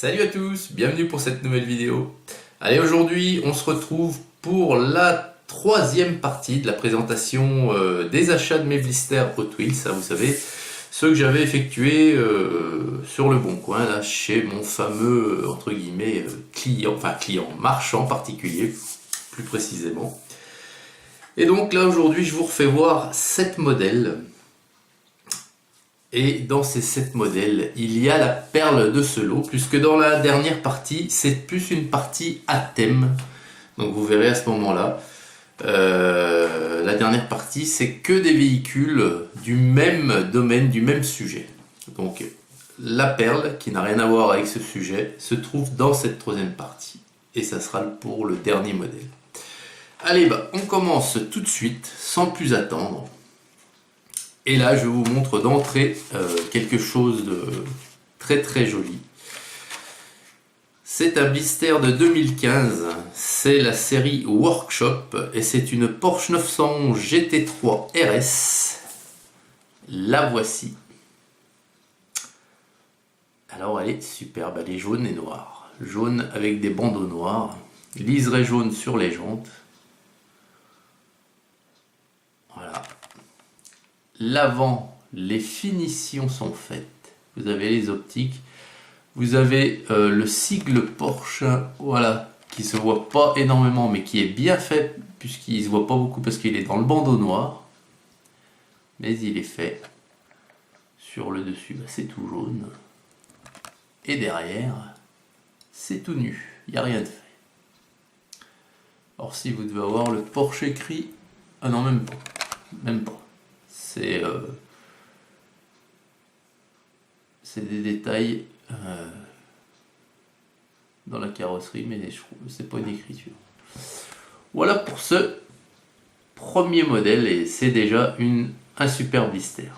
Salut à tous, bienvenue pour cette nouvelle vidéo. Allez, aujourd'hui on se retrouve pour la troisième partie de la présentation des achats de mes blisters Hot Wheels, vous savez, ceux que j'avais effectués sur le Bon Coin, là, chez mon fameux, entre guillemets, client, marchand particulier, plus précisément. Et donc là aujourd'hui je vous refais voir 7 modèles. Et dans ces 7 modèles, il y a la perle de ce lot, puisque dans la dernière partie, c'est plus une partie à thème. Donc vous verrez à ce moment-là, la dernière partie, c'est que des véhicules du même domaine, du même sujet. Donc la perle, qui n'a rien à voir avec ce sujet, se trouve dans cette troisième partie. Et ça sera pour le dernier modèle. Allez, on commence tout de suite, sans plus attendre. Et là, je vous montre d'entrée quelque chose de très très joli. C'est un blister de 2015, c'est la série Workshop et c'est une Porsche 911 GT3 RS. La voici. Alors elle est superbe, elle est jaune et noire. Jaune avec des bandeaux noirs, liseré jaune sur les jantes. Voilà. L'avant, les finitions sont faites. Vous avez les optiques. Vous avez le sigle Porsche, voilà, qui se voit pas énormément, mais qui est bien fait, puisqu'il se voit pas beaucoup parce qu'il est dans le bandeau noir. Mais il est fait. Sur le dessus, c'est tout jaune. Et derrière, c'est tout nu. Il n'y a rien de fait. Or si vous devez avoir le Porsche écrit, ah non, même pas. Même pas. C'est des détails dans la carrosserie, mais je trouve que c'est pas une écriture. Voilà pour ce premier modèle, et c'est déjà un super blister.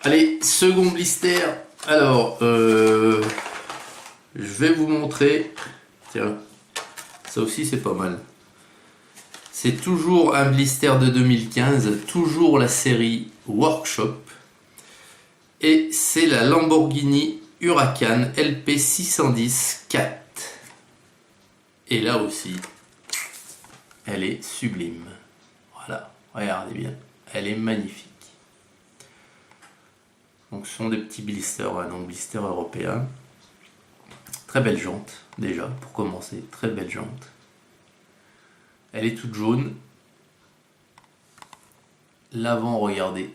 Allez, second blister. Alors, je vais vous montrer. Tiens, ça aussi c'est pas mal. C'est toujours un blister de 2015, toujours la série Workshop. Et c'est la Lamborghini Huracan LP610 4. Et là aussi, elle est sublime. Voilà, regardez bien, elle est magnifique. Donc ce sont des petits blisters, donc blisters européens. Très belle jante, déjà, pour commencer, très belle jante. Elle est toute jaune. L'avant, regardez.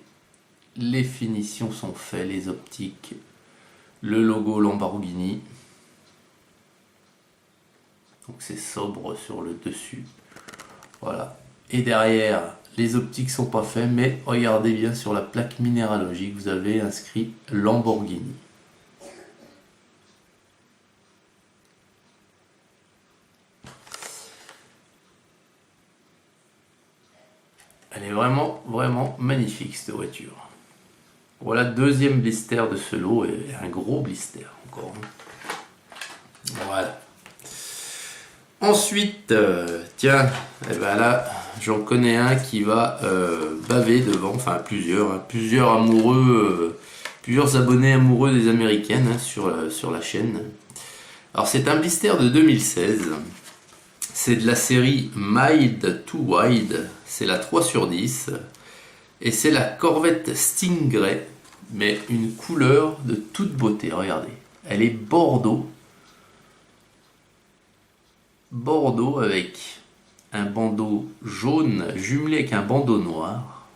Les finitions sont faites, les optiques. Le logo Lamborghini. Donc c'est sobre sur le dessus. Voilà. Et derrière, les optiques sont pas faites, mais regardez bien sur la plaque minéralogique, vous avez inscrit Lamborghini. Elle est vraiment, vraiment magnifique cette voiture. Voilà, deuxième blister de ce lot, et un gros blister encore. Voilà. Ensuite, tiens, là, j'en connais un qui va baver devant, enfin plusieurs amoureux, plusieurs abonnés amoureux des américaines sur la chaîne. Alors c'est un blister de 2016. C'est de la série Mild to Wide, c'est la 3/10 et c'est la Corvette Stingray, mais une couleur de toute beauté, regardez. Elle est bordeaux avec un bandeau jaune jumelé avec un bandeau noir,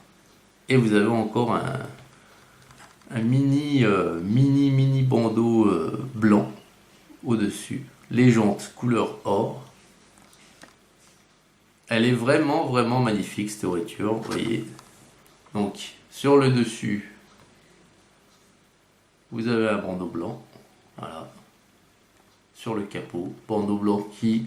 et vous avez encore un mini bandeau blanc au-dessus, les jantes couleur or. Elle est vraiment, vraiment magnifique cette voiture, vous voyez. Donc, sur le dessus, vous avez un bandeau blanc, voilà. Sur le capot, bandeau blanc qui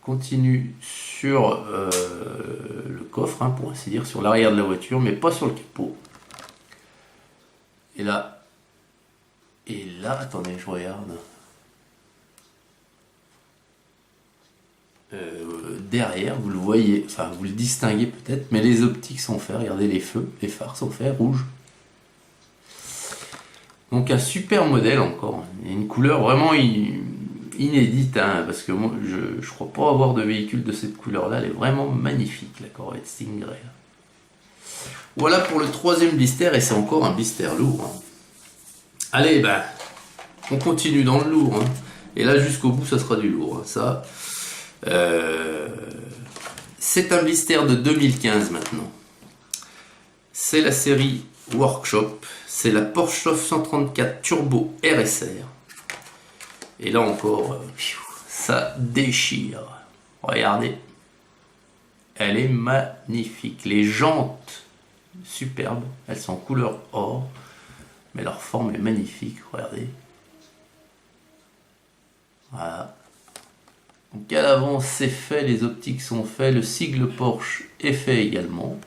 continue sur le coffre, pour ainsi dire, sur l'arrière de la voiture, mais pas sur le capot. Et là, attendez, je regarde. Derrière, vous le voyez, enfin vous le distinguez peut-être, mais les optiques sont faites, regardez les feux, les phares sont faits rouges. Donc un super modèle encore, et une couleur vraiment inédite, hein, parce que moi je crois pas avoir de véhicule de cette couleur là, elle est vraiment magnifique la Corvette Stingray. Voilà pour le troisième blister, et c'est encore un blister lourd. Hein. Allez, ben, on continue dans le lourd, hein. Et là jusqu'au bout ça sera du lourd, hein. Ça, c'est un blister de 2015 maintenant. C'est la série Workshop, c'est la Porsche 934 Turbo RSR. Et là encore, ça déchire. Regardez, elle est magnifique. Les jantes, superbes, elles sont couleur or, mais leur forme est magnifique, regardez. Voilà. Donc à l'avant c'est fait, les optiques sont faits, le sigle Porsche est fait également.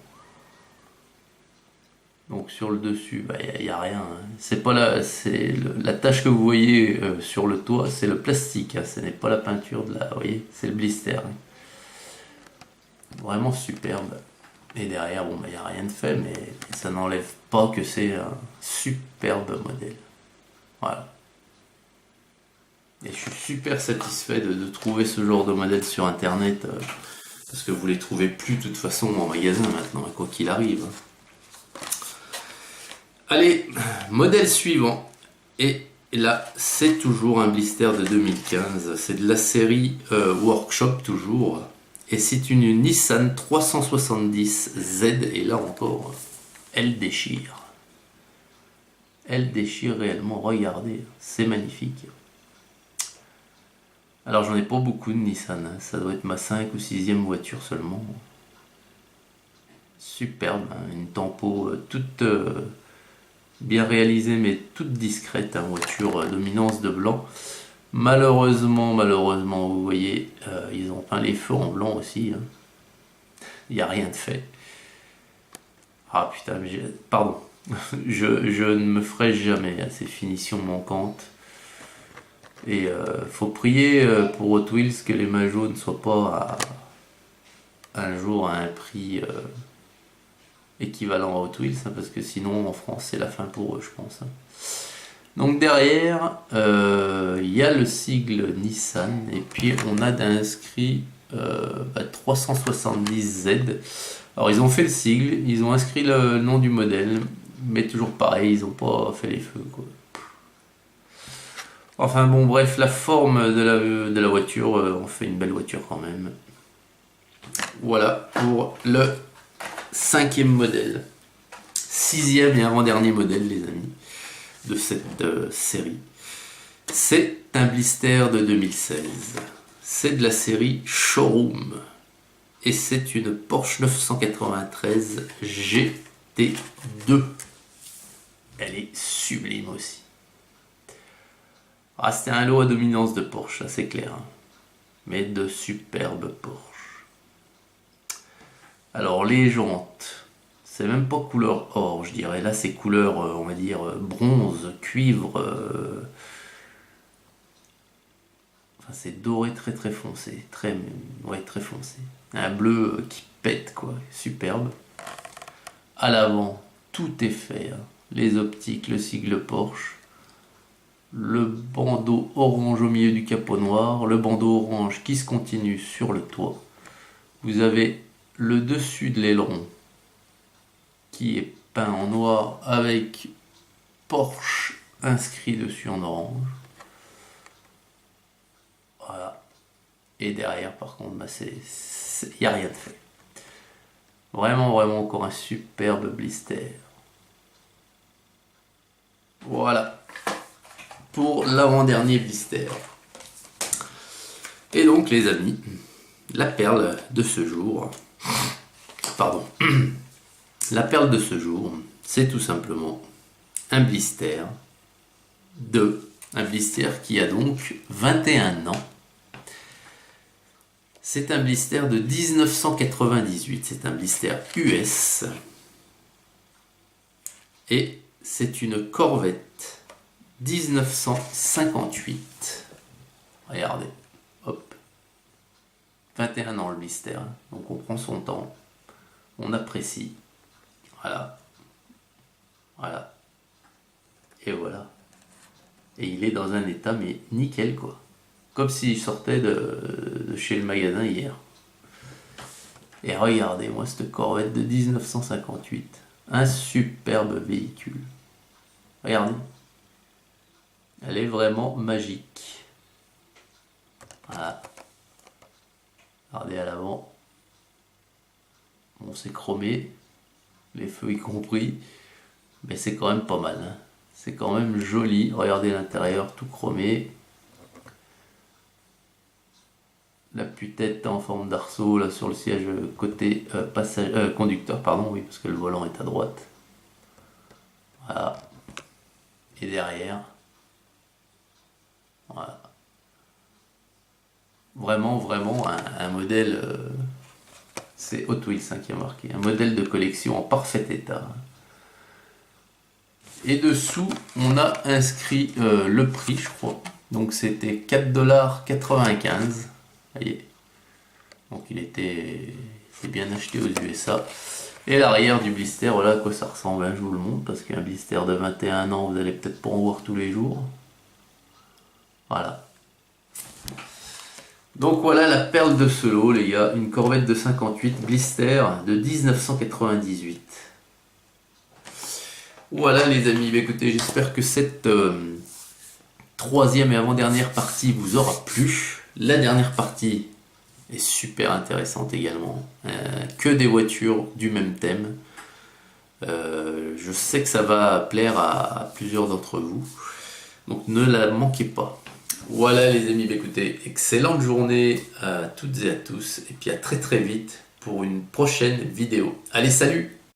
Donc sur le dessus, y a rien. Hein. C'est pas la tache que vous voyez sur le toit, c'est le plastique. Hein. Ce n'est pas la peinture de la. Vous voyez, c'est le blister. Hein. Vraiment superbe. Et derrière, bon, y a rien de fait, mais ça n'enlève pas que c'est un superbe modèle. Voilà. Et je suis super satisfait de trouver ce genre de modèle sur internet, parce que vous les trouvez plus de toute façon en magasin maintenant, quoi qu'il arrive. Hein. Allez, modèle suivant. Et là, c'est toujours un blister de 2015. C'est de la série Workshop toujours. Et c'est une Nissan 370Z. Et là encore, elle déchire. Elle déchire réellement. Regardez, c'est magnifique. Alors, j'en ai pas beaucoup de Nissan. Hein. Ça doit être ma 5 ou 6e voiture seulement. Superbe. Hein. Une tempo toute... bien réalisée mais toute discrète, hein, voiture dominance de blanc. Malheureusement, vous voyez, ils ont peint les feux en blanc aussi. Hein. Il n'y a rien de fait. Ah putain, pardon. je ne me ferai jamais à ces finitions manquantes. Et faut prier pour Hot Wheels que les majots ne soient pas un jour à un prix... équivalent à Hot Wheels, hein, parce que sinon en France c'est la fin pour eux, je pense. Hein. Donc derrière, il y a le sigle Nissan, et puis on a d'inscrit 370Z. Alors ils ont fait le sigle, ils ont inscrit le nom du modèle, mais toujours pareil, ils n'ont pas fait les feux, quoi. Enfin bon, bref, la forme de la voiture, on fait une belle voiture quand même. Voilà pour le 5e modèle, 6e et avant-dernier modèle, les amis, de cette série. C'est un blister de 2016. C'est de la série Showroom. Et c'est une Porsche 993 GT2. Elle est sublime aussi. Ah, c'était un lot à dominance de Porsche, ça c'est clair. Hein. Mais de superbes Porsche. Alors les jantes, c'est même pas couleur or, je dirais. Là c'est couleur, on va dire, bronze, cuivre. Enfin c'est doré très très foncé. Très foncé. Un bleu qui pète, quoi. Superbe. À l'avant, tout est fait. Hein. Les optiques, le sigle Porsche. Le bandeau orange au milieu du capot noir. Le bandeau orange qui se continue sur le toit. Vous avez le dessus de l'aileron qui est peint en noir avec Porsche inscrit dessus en orange. Voilà. Et derrière, par contre, il n'y a rien de fait. Vraiment encore un superbe blister. Voilà. Pour l'avant-dernier blister. Et donc, les amis, la perle de ce jour... Pardon. La perle de ce jour, c'est tout simplement un blister qui a donc 21 ans. C'est un blister de 1998, c'est un blister US. Et c'est une Corvette 1958. Regardez, hop. 21 ans le blister, donc on prend son temps, on apprécie. Voilà. Et voilà. Et il est dans un état mais nickel quoi. Comme s'il sortait de chez le magasin hier. Et regardez-moi cette Corvette de 1958. Un superbe véhicule. Regardez. Elle est vraiment magique. Voilà. Regardez à l'avant. Bon, c'est chromé. Les feux y compris. Mais c'est quand même pas mal. Hein. C'est quand même joli. Regardez l'intérieur, tout chromé. L'appui-tête en forme d'arceau là sur le siège côté conducteur, pardon, oui, parce que le volant est à droite. Voilà. Et derrière. Voilà. Vraiment un modèle. C'est Hot Wheels hein, qui a marqué. Un modèle de collection en parfait état. Et dessous, on a inscrit le prix, je crois. Donc c'était 4,95 $. Voyez. Donc il était bien acheté aux USA. Et l'arrière du blister, voilà à quoi ça ressemble, hein, je vous le montre, parce qu'un blister de 21 ans, vous allez peut-être pas en voir tous les jours. Voilà. Donc voilà la perle de ce lot, les gars. Une Corvette de 58 blister de 1998. Voilà les amis, bah, écoutez, j'espère que cette troisième et avant-dernière partie vous aura plu. La dernière partie est super intéressante également. Que des voitures du même thème. Je sais que ça va plaire à plusieurs d'entre vous. Donc ne la manquez pas. Voilà les amis, bah, écoutez, excellente journée à toutes et à tous. Et puis à très vite pour une prochaine vidéo. Allez, salut!